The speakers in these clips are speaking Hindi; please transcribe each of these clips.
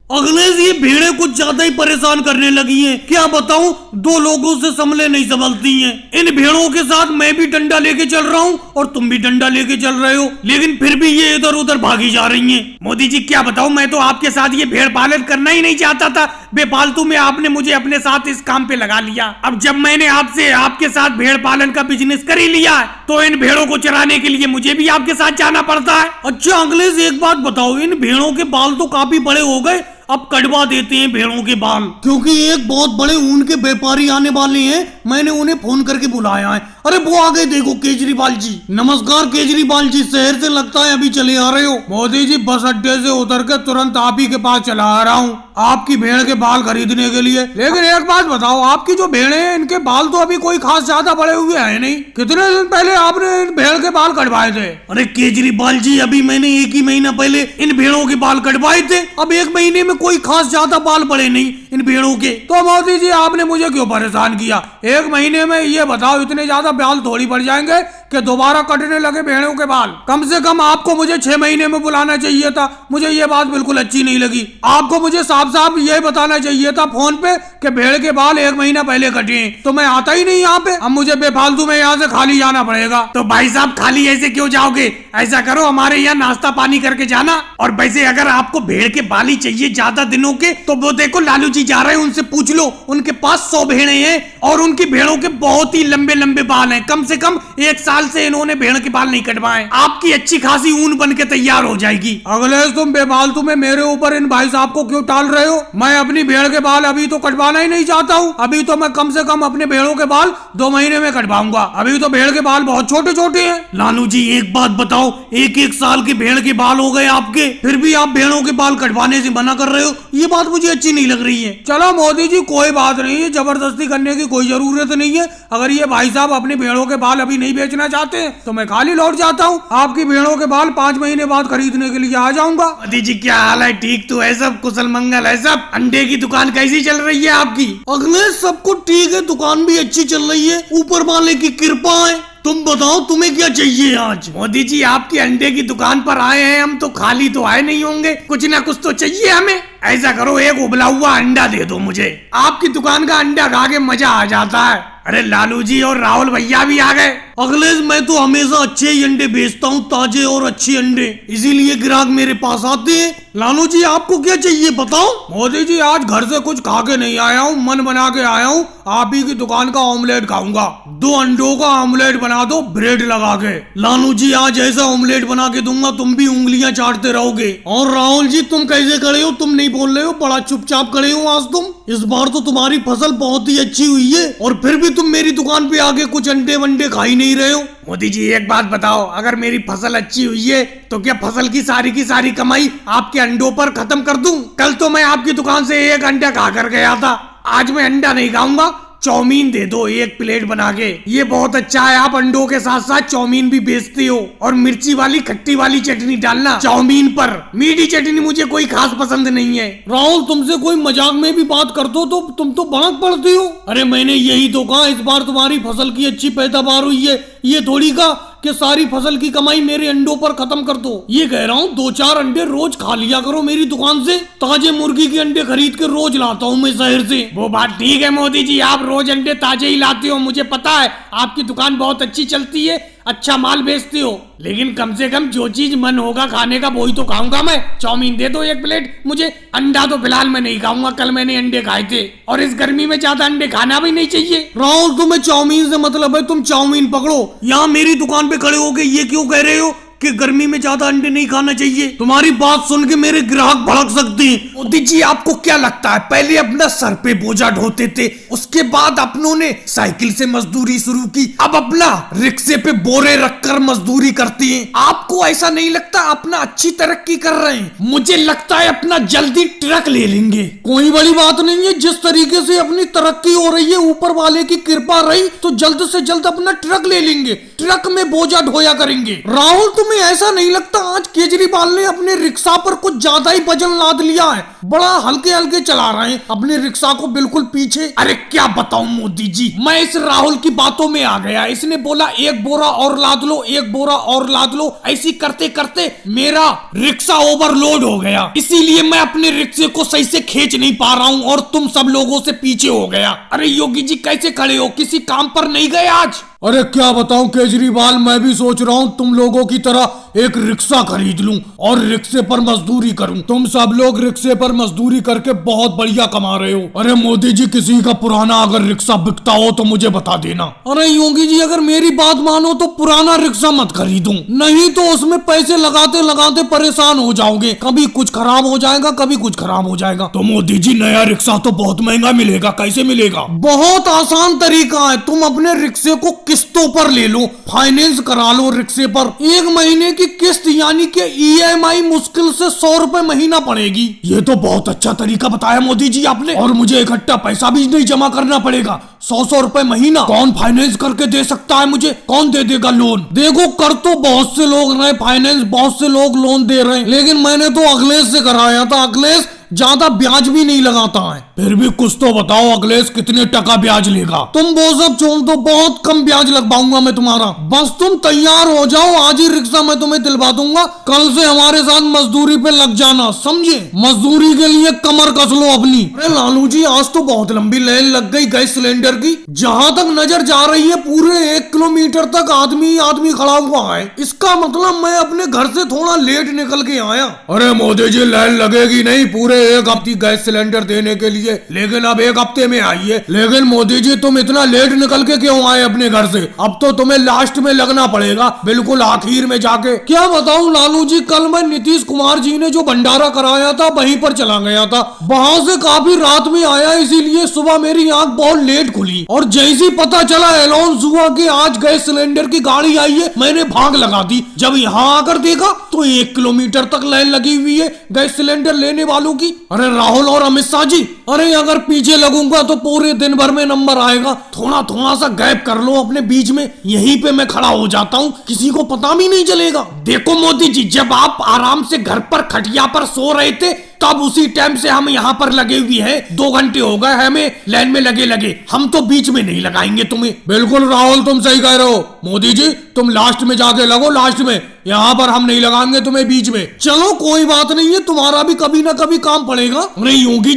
अगले ये भेड़े कुछ ज्यादा ही परेशान करने लगी हैं। क्या बताऊं, दो लोगों से संभले नहीं संभलती हैं। इन भेड़ों के साथ मैं भी डंडा लेके चल रहा हूं और तुम भी डंडा लेके चल रहे हो, लेकिन फिर भी ये इधर उधर भागी जा रही हैं। मोदी जी क्या बताऊं, मैं तो आपके साथ ये भेड़ पालन करना ही नहीं चाहता था। बेफालतू में आपने मुझे अपने साथ इस काम पे लगा लिया। अब जब मैंने आपसे आपके साथ भेड़ पालन का बिजनेस कर ही लिया है, तो इन भेड़ों को चराने के लिए मुझे भी आपके साथ जाना पड़ता है। अच्छा अखिलेश, एक बात बताओ, इन भेड़ों के बाल तो काफी बड़े हो गए, अब कटवा देते हैं भेड़ों के बाल, क्योंकि एक बहुत बड़े ऊन के व्यापारी आने वाले हैं। मैंने उन्हें फोन करके बुलाया है। अरे वो आ गए, देखो केजरीवाल जी। नमस्कार केजरीवाल जी, शहर से लगता है अभी चले आ रहे हो। मोदी जी बस अड्डे से उतर के तुरंत आप ही के पास चला आ रहा हूँ आपकी भेड़ के बाल खरीदने के लिए। लेकिन एक बात बताओ, आपकी जो भेड़े हैं इनके बाल तो अभी कोई खास ज्यादा बड़े हुए हैं नहीं। कितने दिन पहले आपने इन भेड़ के बाल कटवाए थे? अरे केजरीवाल जी, अभी मैंने 1 ही महीना पहले इन भेड़ों के बाल कटवाए थे। अब 1 महीने में कोई खास ज्यादा बाल बढ़े नहीं इन भेड़ों के। तो मोदी जी आपने मुझे क्यों परेशान किया? 1 महीने में ये बताओ इतने ज्यादा बाल थोड़ी बढ़ जाएंगे कि दोबारा कटने लगे भेड़ों के बाल। कम से कम आपको मुझे 6 महीने में बुलाना चाहिए था। मुझे ये बात बिल्कुल अच्छी नहीं लगी। आपको मुझे साफ साफ ये बताना चाहिए था फोन पे कि भेड़ के बाल 1 महीना पहले कटे, तो मैं आता ही नहीं यहाँ पे। अब मुझे बेफालतू में यहाँ से खाली जाना पड़ेगा। तो भाई साहब खाली ऐसे क्यों जाओगे? ऐसा करो, हमारे यहाँ नाश्ता पानी करके जाना। और वैसे अगर आपको भेड़ के बाल ही चाहिए ज्यादा दिनों के, तो वो देखो लालू जी जा रहे हैं, उनसे पूछ लो। उनके पास 100 भेड़े हैं और उनकी भेड़ों के बहुत ही लंबे लंबे बाल हैं। कम से कम 1 साल से इन्होंने भेड़ के बाल नहीं कटवाए। आपकी अच्छी खासी ऊन बन के तैयार हो जाएगी। अखिलेश तुम बेफालतू में मेरे ऊपर इन भाई साहब को क्यों टाल रहे हो? मैं अपनी भेड़ के बाल अभी तो कटवाना ही नहीं चाहता हूँ। अभी तो मैं कम से कम अपने भेड़ों के बाल 2 महीने में कटवाऊंगा। अभी तो भेड़ के बाल बहुत छोटे छोटे हैं। लालू जी एक बात बताओ, 1-1 साल के भेड़ के बाल हो गए आपके, फिर भी आप भेड़ों के बाल कटवाने से मना कर रहे हो। ये बात मुझे अच्छी नहीं लग रही है। चलो मोदी जी कोई बात नहीं है, जबरदस्ती करने की कोई जरूरत नहीं है। अगर ये भाई साहब अपने भेड़ों के बाल अभी नहीं बेचना चाहते हैं तो मैं खाली लौट जाता हूँ। आपकी भेड़ों के बाल 5 महीने बाद खरीदने के लिए आ जाऊंगा। मोदी जी क्या हाल है? ठीक तो है सब? कुशल मंगल है सब? अंडे की दुकान कैसी चल रही है आपकी? अखिलेश सब कुछ ठीक है, दुकान भी अच्छी चल रही है, ऊपर वाले की कृपा है। तुम बताओ तुम्हें क्या चाहिए आज? मोदी जी आपकी अंडे की दुकान पर आए हैं हम, तो खाली तो आए नहीं होंगे, कुछ ना कुछ तो चाहिए हमें। ऐसा करो, एक उबला हुआ अंडा दे दो मुझे। आपकी दुकान का अंडा खा के मजा आ जाता है। अरे लालू जी और राहुल भैया भी आ गए। अखिलेश मैं तो हमेशा अच्छे ही अंडे बेचता हूँ, ताजे और अच्छे अंडे, इसीलिए ग्राहक मेरे पास आते हैं। लालू जी आपको क्या चाहिए बताओ? मोदी जी आज घर से कुछ खा के नहीं आया हूँ, मन बना के आया हूँ। आप ही की दुकान का ऑमलेट खाऊंगा। 2 अंडों का ऑमलेट बना दो ब्रेड लगा के। लालू जी आज ऐसा ऑमलेट बना के दूंगा तुम भी उंगलियां चाटते रहोगे। और राहुल जी तुम कैसे खड़े हो? तुम नहीं बोल रहे हो, बड़ा चुपचाप खड़े हो आज तुम। इस बार तो तुम्हारी फसल बहुत ही अच्छी हुई है और फिर भी तुम मेरी दुकान पे आके कुछ अंडे वंडे खा ही नहीं रहे हो। मोदी जी एक बात बताओ, अगर मेरी फसल अच्छी हुई है तो क्या फसल की सारी कमाई आपके अंडों पर खत्म कर दूं? कल तो मैं आपकी दुकान से 1 अंडा खा कर गया था, आज मैं अंडा नहीं खाऊंगा। चाउमीन दे दो 1 प्लेट बना के। ये बहुत अच्छा है, आप अंडों के साथ साथ चाउमीन भी बेचते हो। और मिर्ची वाली खट्टी वाली चटनी डालना चाउमीन पर। मीठी चटनी मुझे कोई खास पसंद नहीं है। राहुल तुमसे कोई मजाक में भी बात कर दो तो तुम तो भड़क पड़ती हो। अरे मैंने यही तो कहा, इस बार तुम्हारी फसल की अच्छी पैदावार हुई है। ये थोड़ी का कि सारी फसल की कमाई मेरे अंडों पर खत्म कर दो। ये कह रहा हूँ 2-4 अंडे रोज खा लिया करो मेरी दुकान से। ताजे मुर्गी के अंडे खरीद के रोज लाता हूँ मैं शहर से। वो बात ठीक है मोदी जी, आप रोज अंडे ताजे ही लाते हो, मुझे पता है। आपकी दुकान बहुत अच्छी चलती है, अच्छा माल बेचते हो, लेकिन कम से कम जो चीज मन होगा खाने का वही तो खाऊंगा मैं। चाउमीन दे दो 1 प्लेट मुझे। अंडा तो फिलहाल मैं नहीं खाऊंगा, कल मैंने अंडे खाए थे और इस गर्मी में ज्यादा अंडे खाना भी नहीं चाहिए। राहुल तुम्हें चाउमीन से मतलब है, तुम चाउमीन पकड़ो। यहाँ मेरी दुकान पे खड़े होके ये क्यों कह रहे हो कि गर्मी में ज्यादा अंडे नहीं खाना चाहिए? तुम्हारी बात सुन के मेरे ग्राहक भड़क सकते हैं। मोदी जी आपको क्या लगता है, पहले अपना सर पे बोझा ढोते थे, उसके बाद अपनों ने साइकिल से मजदूरी शुरू की, अब अपना रिक्शे पे बोरे रखकर मजदूरी करती हैं। आपको ऐसा नहीं लगता अपना अच्छी तरक्की कर रहे हैं? मुझे लगता है अपना जल्दी ट्रक ले लेंगे। कोई बड़ी बात नहीं है, जिस तरीके से अपनी तरक्की हो रही है, ऊपर वाले की कृपा रही तो जल्द से जल्द अपना ट्रक ले लेंगे, ट्रक में बोझा ढोया करेंगे। राहुल तुम तुम्हें ऐसा नहीं लगता आज केजरीवाल ने अपने रिक्शा पर कुछ ज्यादा ही वजन लाद लिया है? बड़ा हल्के हल्के चला रहे हैं अपने रिक्शा को बिल्कुल पीछे। अरे क्या बताऊं मोदी जी, मैं इस राहुल की बातों में आ गया। इसने बोला एक बोरा और लाद लो, एक बोरा और लाद लो, ऐसी करते करते मेरा रिक्शा ओवरलोड हो गया। इसीलिए मैं अपने रिक्शे को सही से खींच नहीं पा रहा हूँ और तुम सब लोगों से पीछे हो गया। अरे योगी जी कैसे खड़े हो, किसी काम पर नहीं गए आज? अरे क्या बताऊं केजरीवाल, मैं भी सोच रहा हूं तुम लोगों की तरह एक रिक्शा खरीद लूं और रिक्शे पर मजदूरी करूं। तुम सब लोग रिक्शे पर मजदूरी करके बहुत बढ़िया कमा रहे हो। अरे मोदी जी, किसी का पुराना अगर रिक्शा बिकता हो तो मुझे बता देना। अरे योगी जी, अगर मेरी बात मानो तो पुराना रिक्शा मत खरीदो, नहीं तो उसमें पैसे लगाते लगाते परेशान हो जाओगे। कभी कुछ खराब हो जाएगा, कभी कुछ खराब हो जाएगा। तो मोदी जी नया रिक्शा तो बहुत महंगा मिलेगा, कैसे मिलेगा? बहुत आसान तरीका है, तुम अपने रिक्शे को किस्तों पर ले लो, फाइनेंस करा लो रिक्शे पर। 1 महीने की किस्त यानी कि EMI मुश्किल से 100 रुपए महीना पड़ेगी। ये तो बहुत अच्छा तरीका बताया मोदी जी आपने, और मुझे इकट्ठा पैसा भी नहीं जमा करना पड़ेगा। 100 रुपए महीना कौन फाइनेंस करके दे सकता है मुझे? कौन दे देगा लोन? देखो, कर तो बहुत से लोग रहे फाइनेंस, बहुत से लोग लोन दे रहे हैं, लेकिन मैंने तो अखिलेश से कराया था। अखिलेश ज्यादा ब्याज भी नहीं लगाता है। फिर भी कुछ तो बताओ, अखिलेश कितने टका ब्याज लेगा? तुम वो सब छोड़ दो, बहुत कम ब्याज लगवाऊंगा मैं तुम्हारा। बस तुम तैयार हो जाओ, आज ही रिक्शा मैं तुम्हें दिलवा दूंगा। कल से हमारे साथ मजदूरी पे लग जाना, समझे? मजदूरी के लिए कमर कस लो अपनी। अरे लालू जी, आज तो बहुत लंबी लाइन लग गई गैस सिलेंडर की। जहाँ तक नजर जा रही है पूरे 1 किलोमीटर तक आदमी आदमी खड़ा हुआ है। इसका मतलब मैं अपने घर से थोड़ा लेट निकल के आया। अरे मोदी जी, लाइन लगेगी नहीं, पूरे 1 हफ्ते गैस सिलेंडर देने के लिए, लेकिन अब 1 हफ्ते में आई है। लेकिन मोदी जी, तुम इतना लेट निकल के क्यों आए अपने घर से? अब तो तुम्हें लास्ट में लगना पड़ेगा, बिल्कुल आखिर में जाके। क्या बताऊं लालू जी, कल मैं नीतीश कुमार जी ने जो भंडारा कराया था वहीं पर चला गया था। वहां से काफी रात में आया, इसीलिए सुबह मेरी आंख बहुत लेट खुली और जैसे पता चला अनाउंस हुआ कि आज गैस सिलेंडर की गाड़ी आई है, मैंने भाग लगा दी। जब यहाँ आकर देखा तो 1 किलोमीटर तक लाइन लगी हुई है गैस सिलेंडर लेने वालों की। अरे राहुल और अमित शाह जी, अरे अगर पीछे लगूंगा तो पूरे दिन भर में नंबर आएगा। थोड़ा थोड़ा सा गैप कर लो अपने बीच में, यहीं पे मैं खड़ा हो जाता हूँ, किसी को पता भी नहीं चलेगा। देखो मोदी जी, जब आप आराम से घर पर खटिया पर सो रहे थे तब उसी टाइम से हम यहाँ पर लगे हुए हैं। 2 घंटे हो गए हमें लाइन में लगे, हम तो बीच में नहीं लगाएंगे तुम्हें। बिल्कुल राहुल, तुम सही कह रहे हो। मोदी जी, तुम लास्ट में जाके लगो, लास्ट में। यहाँ पर हम नहीं लगाएंगे तुम्हें बीच में। चलो कोई बात नहीं है, तुम्हारा भी कभी ना कभी काम पड़ेगा। अरे योगी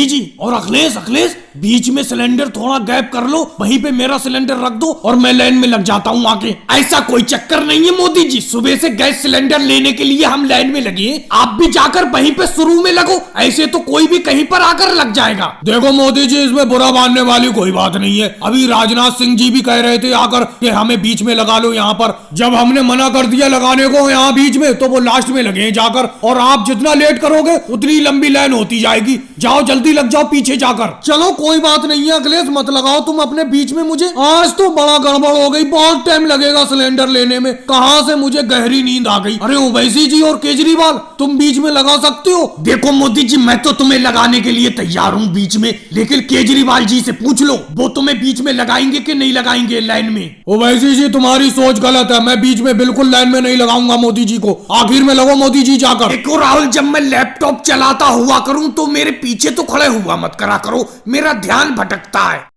जी और अखिलेश, बीच में सिलेंडर थोड़ा गैप कर लो, वहीं पे मेरा सिलेंडर रख दो और मैं लाइन में लग जाता हूँ आके। ऐसा कोई चक्कर नहीं है मोदी जी, सुबह से गैस सिलेंडर लेने के लिए हम लाइन में लगे, आप भी जाकर वहीं पे शुरू में लगो, ऐसे तो कोई भी कहीं पर आकर लग जाएगा। देखो मोदी जी, इसमें बुरा मानने वाली कोई बात नहीं है। अभी राजनाथ सिंह जी भी कह रहे थे आकर कि हमें बीच में लगा लो यहाँ पर। जब हमने मना कर दिया लगाने को यहाँ बीच में, तो वो लास्ट में लगे जाकर, और आप जितना लेट करोगे उतनी लंबी लाइन होती जाएगी। जाओ जल्दी लग जाओ पीछे जाकर। चलो कोई बात नहीं है अखिलेश, मत लगाओ तुम अपने बीच में मुझे। आज तो बड़ा गड़बड़ हो गई, बहुत टाइम लगेगा सिलेंडर लेने में। कहाँ से मुझे गहरी नींद आ गई। अरे ओवैसी जी और केजरीवाल, तुम बीच में लगा सकते हो? देखो मोदी जी, मैं तो तुम्हें लगाने के लिए तैयार हूँ बीच में, लेकिन केजरीवाल जी से पूछ लो, वो तुम्हें बीच में लगाएंगे कि नहीं लगाएंगे लाइन में। ओवैसी जी, तुम्हारी सोच गलत है, मैं बीच में बिल्कुल लाइन में नहीं लगाऊंगा मोदी जी को। आखिर में लगो मोदी जी जाकर। देखो राहुल, जब मैं लैपटॉप चलाता हुआ करूं तो मेरे पीछे तो खड़े हुआ मत करा करो, मेरा ध्यान भटकता है।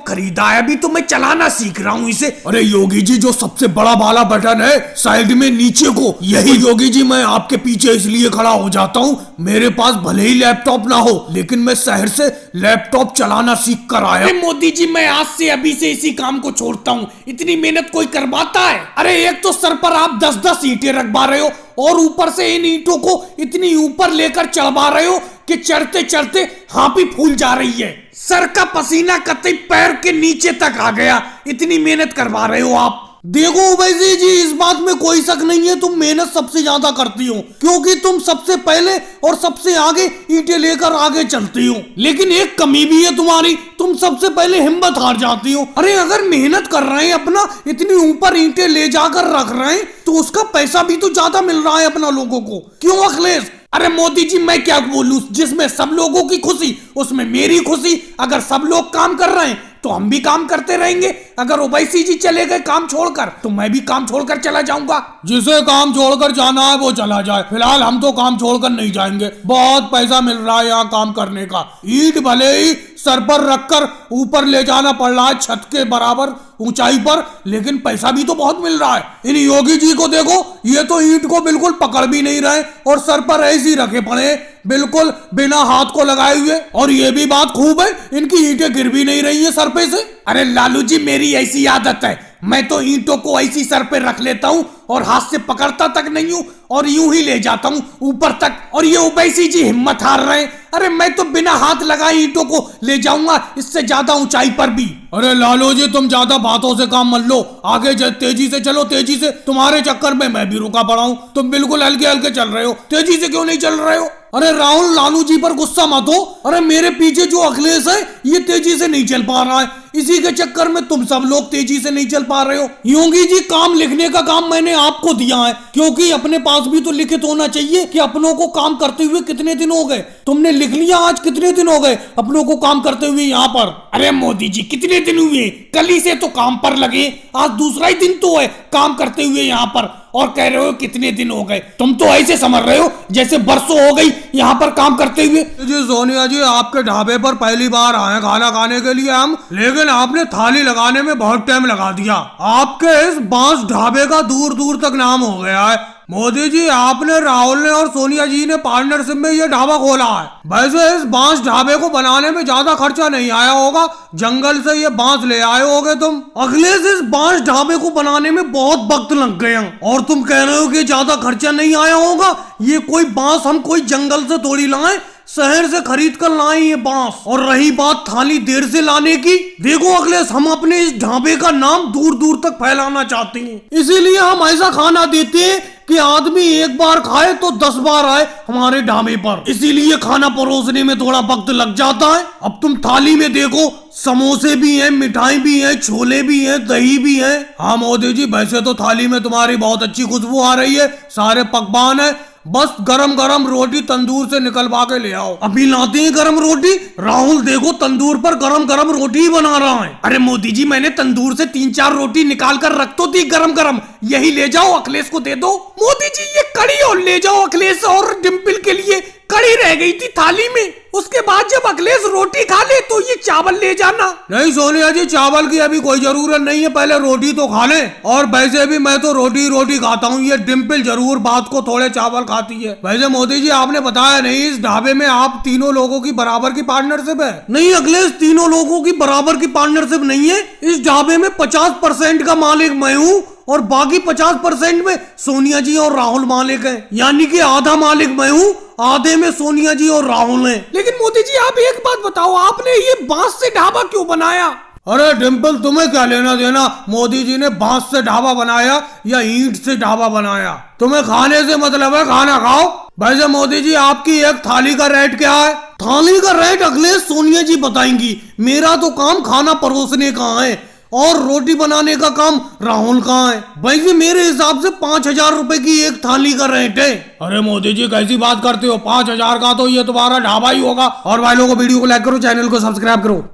खरीदा है, अभी तो मैं चलाना सीख रहा हूँ इसे। अरे योगी जी, जो सबसे बड़ा वाला बटन है साइड में नीचे को, यही योगी जी मैं आपके पीछे इसलिए खड़ा हो जाता हूँ। मेरे पास भले ही लैपटॉप ना हो, लेकिन मैं शहर से लैपटॉप चलाना सीख कर आया। मोदी जी, मैं आज से अभी से इसी काम को छोड़ता हूँ, इतनी मेहनत कोई करवाता है? अरे एक तो सर पर आप 10-10 ईंटें रखवा रहे हो और ऊपर से इन ईंटों को इतनी ऊपर लेकर चढ़वा रहे हो कि चढ़ते चढ़ते हाँपी फूल जा रही है। सर का पसीना कतई पैर के नीचे तक आ गया, इतनी मेहनत करवा रहे हो आप। देखो वैसे जी, इस बात में कोई शक नहीं है, तुम मेहनत सबसे ज्यादा करती हो, क्योंकि तुम सबसे पहले और सबसे आगे ईंटें लेकर आगे चलती हो। लेकिन एक कमी भी है तुम्हारी, तुम सबसे पहले हिम्मत हार जाती हो। अरे अगर मेहनत कर रहे हैं, अपना इतनी ऊपर ईंटें ले जाकर रख रहे हैं, तो उसका पैसा भी तो ज्यादा मिल रहा है अपना लोगों को। क्यों अखिलेश? अरे मोदी जी मैं क्या बोलूं, जिसमें सब लोगों की खुशी उसमें मेरी खुशी। अगर सब लोग काम कर रहे हैं तो हम भी काम करते रहेंगे। अगर ओवैसी जी चले गए काम छोड़कर तो मैं भी काम छोड़कर चला जाऊंगा। जिसे काम छोड़कर जाना है वो चला जाए, फिलहाल हम तो काम छोड़कर नहीं जाएंगे। बहुत पैसा मिल रहा है यहाँ काम करने का। ईंट भले ही सर पर रखकर ऊपर ले जाना पड़ रहा है छत के बराबर ऊंचाई पर, लेकिन पैसा भी तो बहुत मिल रहा है। इन योगी जी को देखो, ये तो ईंट को बिल्कुल पकड़ भी नहीं रहे और सर पर ऐसे ही रखे पड़े बिल्कुल बिना हाथ को लगाए हुए। और ये भी बात खूब है, इनकी ईंटें गिर भी नहीं रही है सर पे से। अरे लालू जी मेरी ऐसी आदत है, मैं तो ईंटों को ऐसी सर पे रख लेता हूँ और हाथ से पकड़ता तक नहीं हूँ और यूं ही ले जाता हूँ ऊपर तक। और ये ओवैसी जी हिम्मत हार रहे हैं। अरे मैं तो बिना हाथ लगाए ईंटों को ले जाऊंगा, इससे ज्यादा ऊंचाई पर भी। अरे लालू जी तुम ज्यादा बातों से काम मत लो, आगे तेजी से चलो, तेजी से। तुम्हारे चक्कर में मैं भी रुका पड़ा हूँ। तुम बिल्कुल हल्के हल्के चल रहे हो, तेजी से क्यों नहीं चल रहे हो? अरे राहुल लालू जी पर गुस्सा मत हो। अरे मेरे पीछे जो अखिलेश है ये तेजी से नहीं चल पा रहा है, इसी के चक्कर में तुम सब लोग तेजी से नहीं चल पा रहे हो। योगी जी काम लिखने का काम मैंने आपको दिया है, क्योंकि अपने पास भी तो लिखित होना चाहिए कि अपनों को काम करते हुए कितने दिन हो गए। तुमने लिख लिया आज कितने दिन हो गए अपनों को काम करते हुए यहाँ पर? अरे मोदी जी कितने दिन हुए, कल ही से तो काम पर लगे, आज दूसरा ही दिन तो है काम करते हुए यहाँ पर, और कह रहे हो कितने दिन हो गए। तुम तो ऐसे समझ रहे हो जैसे बरसों हो गई यहाँ पर काम करते हुए। जी सोनिया जी आपके ढाबे पर पहली बार आए खाना खाने के लिए हम, लेकिन आपने थाली लगाने में बहुत टाइम लगा दिया। आपके इस बांस ढाबे का दूर दूर तक नाम हो गया है। मोदी जी आपने, राहुल ने और सोनिया जी ने पार्टनरशिप में ये ढाबा खोला है। वैसे इस बांस ढाबे को बनाने में ज्यादा खर्चा नहीं आया होगा, जंगल से ये बांस ले आए होगे तुम। अखिलेश इस बांस ढाबे को बनाने में बहुत वक्त लग गया और तुम कह रहे हो कि ज्यादा खर्चा नहीं आया होगा। ये कोई बांस हम कोई जंगल से थोड़ी लाए, शहर से खरीद कर लाए ये बांस। और रही बात थाली देर से लाने की, देखो अखिलेश हम अपने इस ढाबे का नाम दूर दूर तक फैलाना चाहते हैं, इसीलिए हम ऐसा खाना देते हैं कि आदमी एक बार खाए तो 10 बार आए हमारे ढाबे पर। इसीलिए खाना परोसने में थोड़ा वक्त लग जाता है। अब तुम थाली में देखो, समोसे भी हैं, मिठाई भी है, छोले भी हैं, दही भी है। हाँ मोदी जी वैसे तो थाली में तुम्हारी बहुत अच्छी खुशबू आ रही है, सारे पकवान है, बस गरम गरम रोटी तंदूर से निकलवा के ले आओ। अभी लाते हैं गरम रोटी। राहुल देखो तंदूर पर गरम गरम रोटी ही बना रहा है। अरे मोदी जी मैंने तंदूर से 3-4 रोटी निकाल कर रख तो दी गरम गरम, यही ले जाओ अखिलेश को दे दो। मोदी जी ये कड़ी और ले जाओ अखिलेश और डिम्पल के लिए, कड़ी रह गई थी थाली में। उसके बाद जब अखिलेश रोटी खा ले तो ये चावल ले जाना। नहीं सोनिया जी चावल की अभी कोई जरूरत नहीं है, पहले रोटी तो खा ले। और वैसे भी मैं तो रोटी रोटी खाता हूँ, ये डिम्पल जरूर बात को थोड़े चावल खाती है। वैसे मोदी जी आपने बताया नहीं इस ढाबे में आप तीनों लोगों की बराबर की पार्टनरशिप है? नहीं अखिलेश तीनों लोगों की बराबर की पार्टनरशिप नहीं है। इस ढाबे में 50% का मालिक मैं हूँ और बाकी 50% में सोनिया जी और राहुल मालिक हैं, यानी कि आधा मालिक मैं हूँ, आधे में सोनिया जी और राहुल हैं। लेकिन मोदी जी आप एक बात बताओ, आपने ये बांस से ढाबा क्यों बनाया? अरे डिम्पल तुम्हें क्या लेना देना, मोदी जी ने बांस से ढाबा बनाया या ईंट से ढाबा बनाया, तुम्हें खाने से मतलब है, खाना खाओ। वैसे मोदी जी आपकी एक थाली का रेट क्या है? थाली का रेट अखिलेश सोनिया जी बताएंगी, मेरा तो काम खाना परोसने का है और रोटी बनाने का काम राहुल का है। भाई मेरे हिसाब से 5,000 रुपए की एक थाली का रेट है। अरे मोदी जी कैसी बात करते हो, 5,000 का तो ये तुम्हारा ढाबा ही होगा। और भाई लोगों को वीडियो को लाइक करो, चैनल को सब्सक्राइब करो।